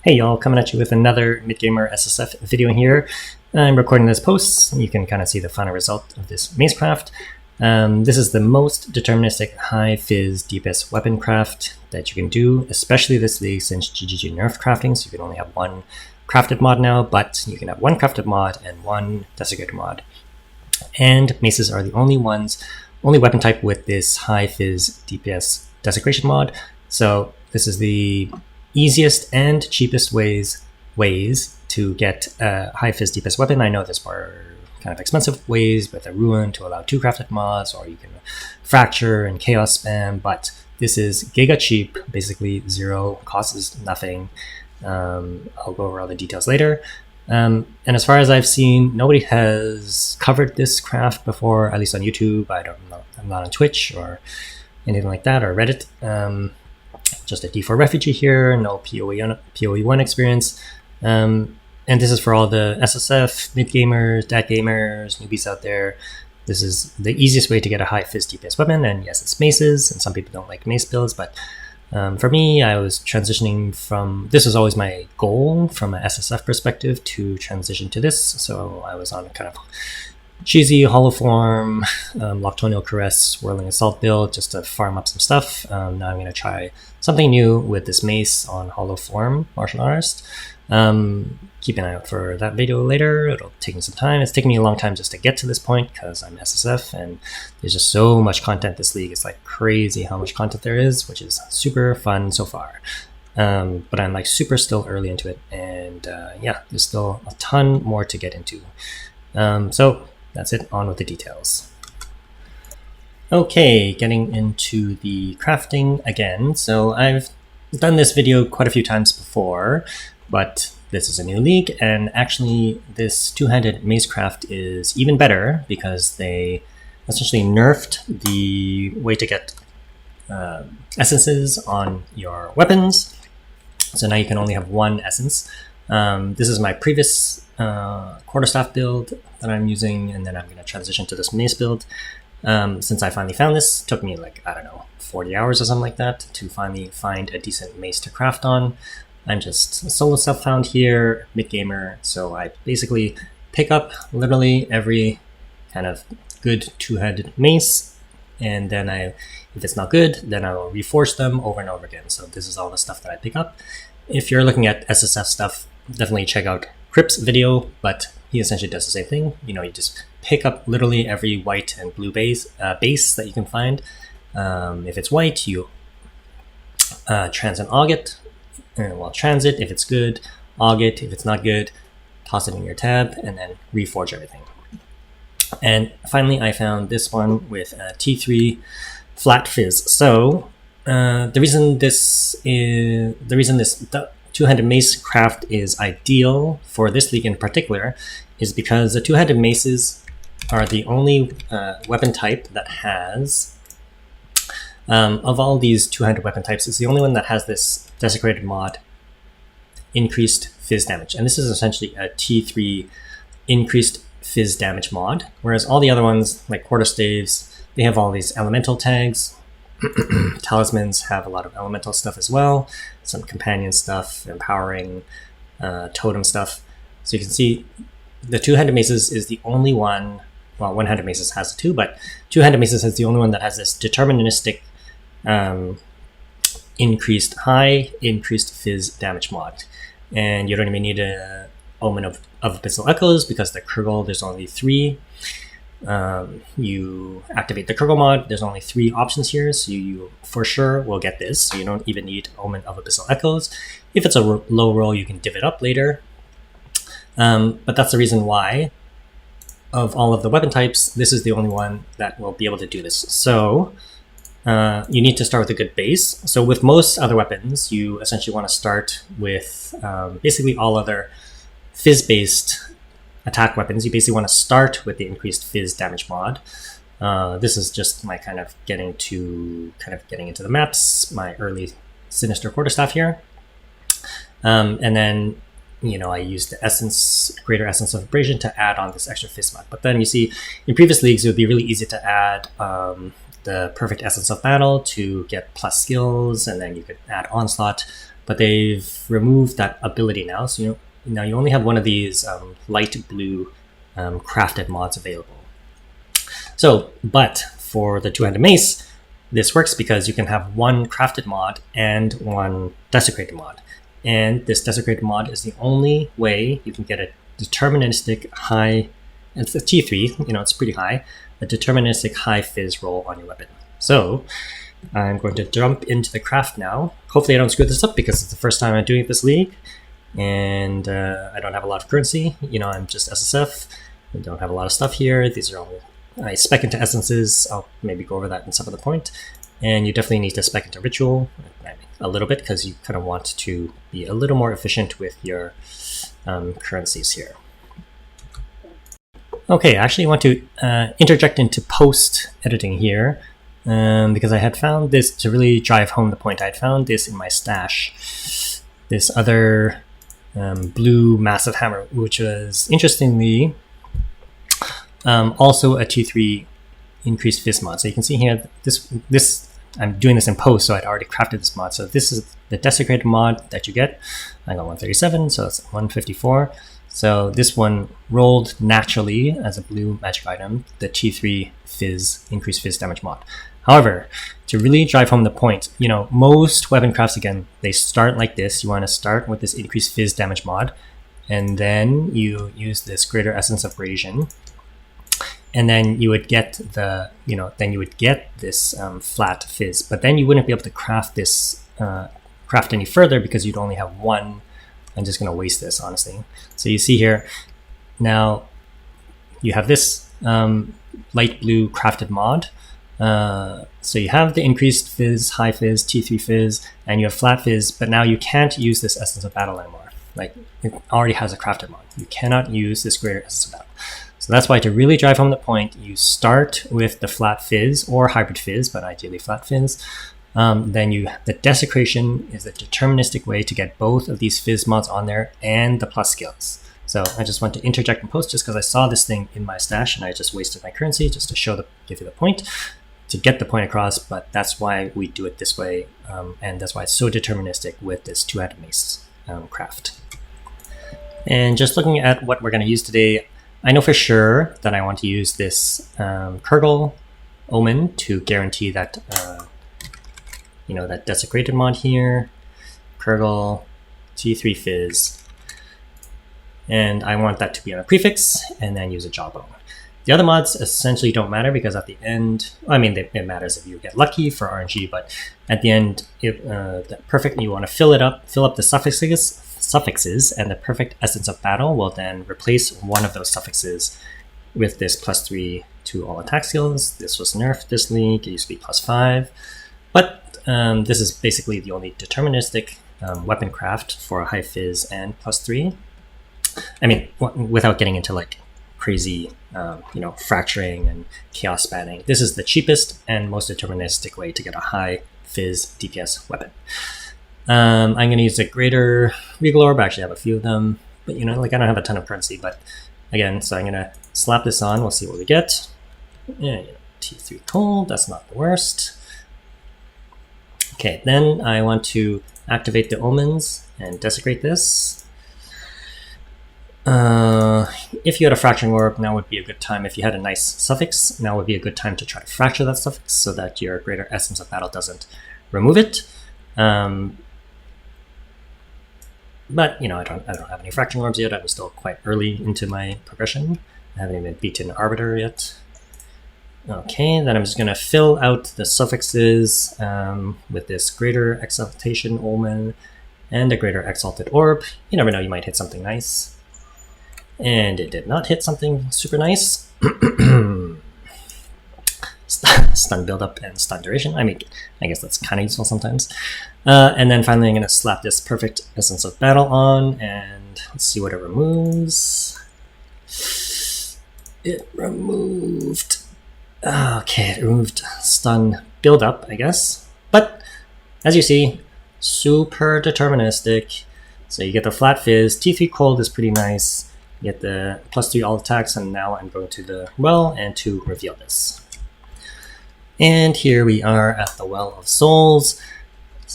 Hey y'all, coming at you with another Midgamer SSF video here. I'm recording this post. You can kind of see the final result of this mace craft. This is the most deterministic high Phys DPS weapon craft that you can do, especially this league since GGG nerfed crafting, so you can only have one crafted mod now, but you can have one crafted mod and one desecrated mod. And maces are the only weapon type with this high Phys DPS desecration mod. So this is the easiest and cheapest ways to get a high Phys DPS weapon. I know there's more kind of expensive ways with a ruin to allow 2 crafted mods, or you can fracture and chaos spam, but this is giga cheap, basically zero, costs nothing. I'll go over all the details later. And as far as I've seen, nobody has covered this craft before, at least on YouTube. I'm not on Twitch or anything like that, or Reddit. Just a D4 refugee here, no POE1 experience. And this is for all the SSF, mid-gamers, DAT gamers, newbies out there. This is the easiest way to get a high Phys DPS weapon, and yes, it's maces, and some people don't like mace builds, but for me, I was transitioning from, this was always my goal from an SSF perspective to transition to this, so I was on a kind of cheesy hollow form, Loctonial Caress, Whirling Assault build just to farm up some stuff. Now I'm going to try something new with this mace on hollow form, Martial Artist. Keep an eye out for that video later. It'll take me some time. It's taken me a long time just to get to this point because I'm SSF and there's just so much content this league. It's like crazy how much content there is, which is super fun so far. But I'm like super still early into it, and yeah, there's still a ton more to get into. So that's it, on with the details. Okay, getting into the crafting again. So I've done this video quite a few times before, but this is a new league, and actually this two-handed mace craft is even better because they essentially nerfed the way to get essences on your weapons. So now you can only have one essence. This is my previous quarterstaff build that I'm using, and then I'm going to transition to this mace build. Since I finally found this, it took me like, I don't know, 40 hours or something like that to finally find a decent mace to craft on. I'm just a solo self-found here, mid-gamer, so I basically pick up literally every kind of good two-handed mace, and then if it's not good, then I will reforge them over and over again. So this is all the stuff that I pick up. If you're looking at SSF stuff, definitely check out Crip's video, but he essentially does the same thing. You know, you just pick up literally every white and blue base that you can find. If it's white, you trans and aug it. Well, transit if it's good, aug it if it's not good, toss it in your tab, and then reforge everything. And finally, I found this one with a T3 flat Phys. So the reason this two-handed mace craft is ideal for this league in particular is because the two-handed maces are the only weapon type that has, of all these two-handed weapon types, it's the only one that has this desecrated mod, increased Phys damage. And this is essentially a T3 increased Phys damage mod, whereas all the other ones, like quarterstaves, they have all these elemental tags. Talismans have a lot of elemental stuff as well, some companion stuff, empowering, totem stuff. So you can see the two-handed maces is the only one, well, one-handed maces has it too, but two-handed maces is the only one that has this deterministic increased Phys damage mod. And you don't even need a Omen of Abyssal Echoes because the Kurgle, there's only 3. You activate the Kurgle mod, there's only 3 options here, so you for sure will get this. So you don't even need Omen of Abyssal Echoes. If it's a low roll, you can div it up later. But that's the reason why, of all of the weapon types, this is the only one that will be able to do this. So you need to start with a good base. So with most other weapons, you essentially want to start with basically all other Phys-based attack weapons. You basically want to start with the increased Phys damage mod. This is just my kind of getting into the maps, my early Sinister Quarterstaff here. And then, you know, I used the Greater Essence of Abrasion to add on this extra Phys mod. But then you see, in previous leagues, it would be really easy to add the Perfect Essence of Battle to get plus skills, and then you could add Onslaught but they've removed that ability now. So now you only have one of these light blue crafted mods available. So, but for the two-handed mace, this works because you can have one crafted mod and one desecrated mod. And this desecrated mod is the only way you can get a deterministic high, it's a T3, it's pretty high, a deterministic high Phys roll on your weapon. So I'm going to jump into the craft now. Hopefully I don't screw this up because it's the first time I'm doing this league. And I don't have a lot of currency. I'm just SSF. I don't have a lot of stuff here. These are all, I spec into essences. I'll maybe go over that in some other point. And you definitely need to spec into ritual a little bit because you kind of want to be a little more efficient with your currencies here. Okay, I actually want to interject into post editing here because I had found this to really drive home the point. I had found this in my stash, this other blue massive hammer, which was interestingly also a T3 increased Phys mod. So you can see here, this I'm doing this in post, so I'd already crafted this mod. So this is the desecrated mod that you get. I got 137, so it's 154. So this one rolled naturally as a blue magic item, the T3 Phys, increased Phys damage mod. However, to really drive home the point, most weapon crafts, again, they start like this. You want to start with this increased Phys damage mod, and then you use this greater essence of abrasion. And then you would get the, then you would get this flat Phys, but then you wouldn't be able to craft this, craft any further because you'd only have one. I'm just going to waste this, honestly. So you see here, now you have this light blue crafted mod. So you have the increased Phys, high Phys, T3 Phys, and you have flat Phys, but now you can't use this Essence of Battle anymore. Like, it already has a crafted mod. You cannot use this greater Essence of Battle. So that's why, to really drive home the point, you start with the flat Phys or hybrid Phys, but ideally flat Phys. Then the Desecration is a deterministic way to get both of these Phys mods on there and the plus skills. So I just want to interject and post just because I saw this thing in my stash and I just wasted my currency just to give you the point, to get the point across. But that's why we do it this way, and that's why it's so deterministic with this two-handed mace craft. And just looking at what we're going to use today, I know for sure that I want to use this Kurgle Omen to guarantee that that desecrated mod here, Kurgle, T3 Phys, and I want that to be on a prefix and then use a jawbone. The other mods essentially don't matter because at the end, it matters if you get lucky for RNG, but at the end, the perfect, you want to fill up the suffixes, and the perfect Essence of Battle will then replace one of those suffixes with this +3 to all attack skills. This was nerfed this league, it used to be +5, but this is basically the only deterministic weapon craft for a high Phys and +3. Without getting into like crazy, fracturing and chaos spanning. This is the cheapest and most deterministic way to get a high Phys DPS weapon. I'm going to use a greater Regal Orb. I actually have a few of them, but I don't have a ton of currency. But again, so I'm going to slap this on. We'll see what we get. Yeah, T3 cold. That's not the worst. Okay, then I want to activate the omens and desecrate this. If you had a fracturing orb, now would be a good time. If you had a nice suffix, now would be a good time to try to fracture that suffix so that your greater Essence of Battle doesn't remove it. But I don't have any fracturing orbs yet. I'm still quite early into my progression. I haven't even beaten Arbiter yet. Okay, then I'm just going to fill out the suffixes with this greater exaltation omen and a greater exalted orb. You never know, you might hit something nice. And it did not hit something super nice. Stun buildup and stun duration. I guess that's kind of useful sometimes. And then finally I'm going to slap this perfect Essence of Battle on, and let's see what it removes. It removed... Okay, it removed stun buildup, I guess. But, as you see, super deterministic. So you get the flat Phys. T3 cold is pretty nice. You get the +3 all attacks, and now I'm going to the well and to reveal this. And here we are at the Well of Souls.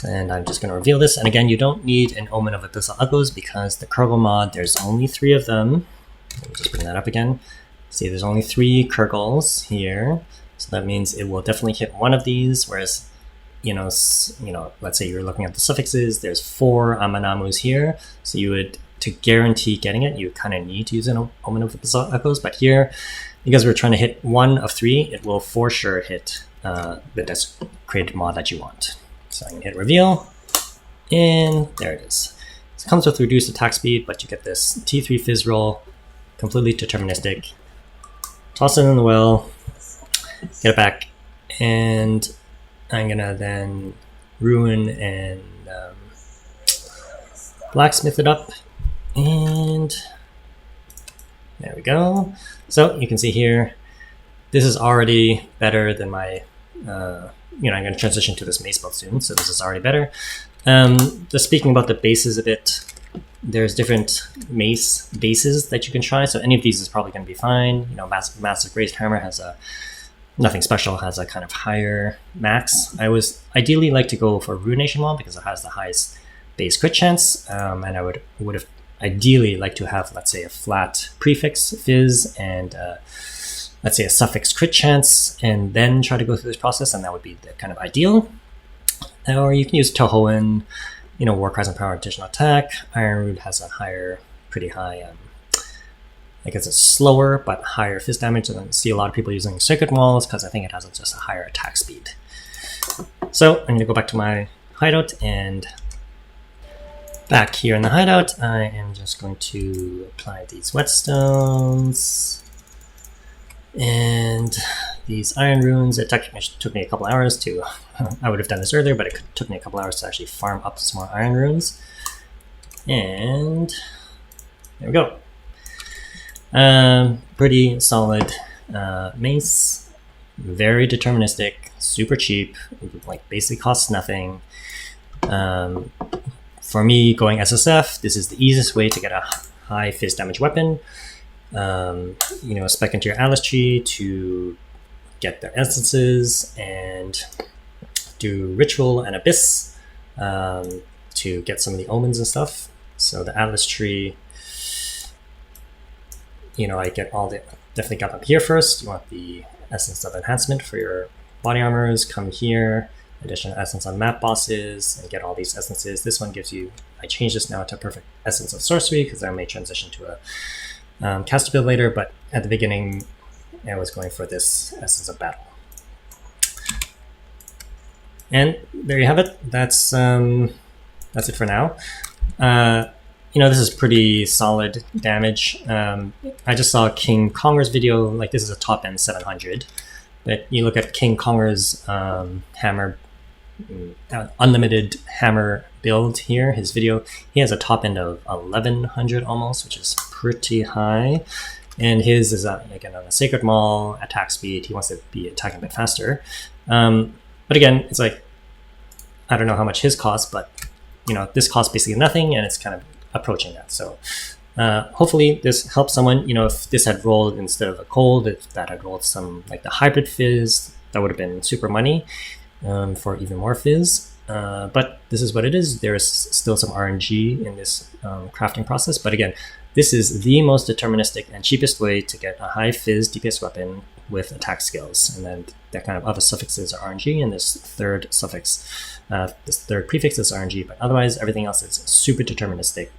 And I'm just going to reveal this. And again, you don't need an Omen of Abyssal Echoes because the Kurgle mod, there's only 3 of them. Let me just bring that up again. See, there's only 3 Kurgles here. So that means it will definitely hit one of these, whereas, let's say you're looking at the suffixes, there's 4 Amanamus here. So you would, to guarantee getting it, you kind of need to use an Omen of Abyssal Echoes. But here, because we're trying to hit 1 of 3, it will for sure hit the desecrated mod that you want. So I'm going to hit reveal, and there it is. So it comes with reduced attack speed, but you get this T3 Phys roll, completely deterministic. Toss it in the well, get it back, and I'm going to then ruin and blacksmith it up, and there we go. So you can see here, this is already better than my I'm going to transition to this mace build soon, so this is already better. Just speaking about the bases a bit, there's different mace bases that you can try, so any of these is probably going to be fine. Massive Raised Hammer has nothing special, has a kind of higher max. I would ideally like to go for Ruination Wall because it has the highest base crit chance, and I would have ideally like to have, let's say, a flat prefix Phys and let's say a suffix crit chance, and then try to go through this process, and that would be the kind of ideal. Or you can use Tohoen, War Cries and Power additional attack. Iron Root has a pretty high, I guess it's slower but higher Phys damage, and I see a lot of people using Circuit Walls because I think it has just a higher attack speed. So I'm going to go back to my hideout, and back here in the hideout, I am just going to apply these whetstones. And these iron runes, it took me a couple hours to, I would have done this earlier, but it took me a couple hours to actually farm up some more iron runes. And there we go. Pretty solid mace, very deterministic, super cheap, like basically costs nothing. For me, going SSF, this is the easiest way to get a high Phys damage weapon. Spec into your Atlas tree to get their essences, and do Ritual and Abyss to get some of the omens and stuff. So the Atlas tree, I get definitely got them here first. You want the Essence of Enhancement for your body armors, come here, additional essence on map bosses, and get all these essences. This one gives you, I changed this now to Perfect Essence of Sorcery because I may transition to a caster build later, but at the beginning I was going for this Essence of Battle. And there you have it. That's it for now. This is pretty solid damage. I just saw King Konger's video, like this is a top end 700, but you look at King Konger's hammer, unlimited hammer build here, his video, he has a top end of 1100 almost, which is pretty high. And his is, again, on a Sacred Maul, attack speed, he wants to be attacking a bit faster. But again, it's like, I don't know how much his costs, but this costs basically nothing, and it's kind of approaching that. So hopefully this helps someone. If this had rolled instead of a cold, if that had rolled some like the hybrid Phys, that would have been super money for even more Phys. But this is what it is. There is still some RNG in this crafting process. But again, this is the most deterministic and cheapest way to get a high Phys DPS weapon with attack skills. And then that kind of other suffixes are RNG, and this third suffix, this third prefix is RNG, but otherwise everything else is super deterministic.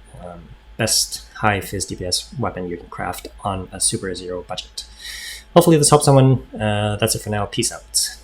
Best high Phys DPS weapon you can craft on a super zero budget. Hopefully this helps someone. That's it for now. Peace out.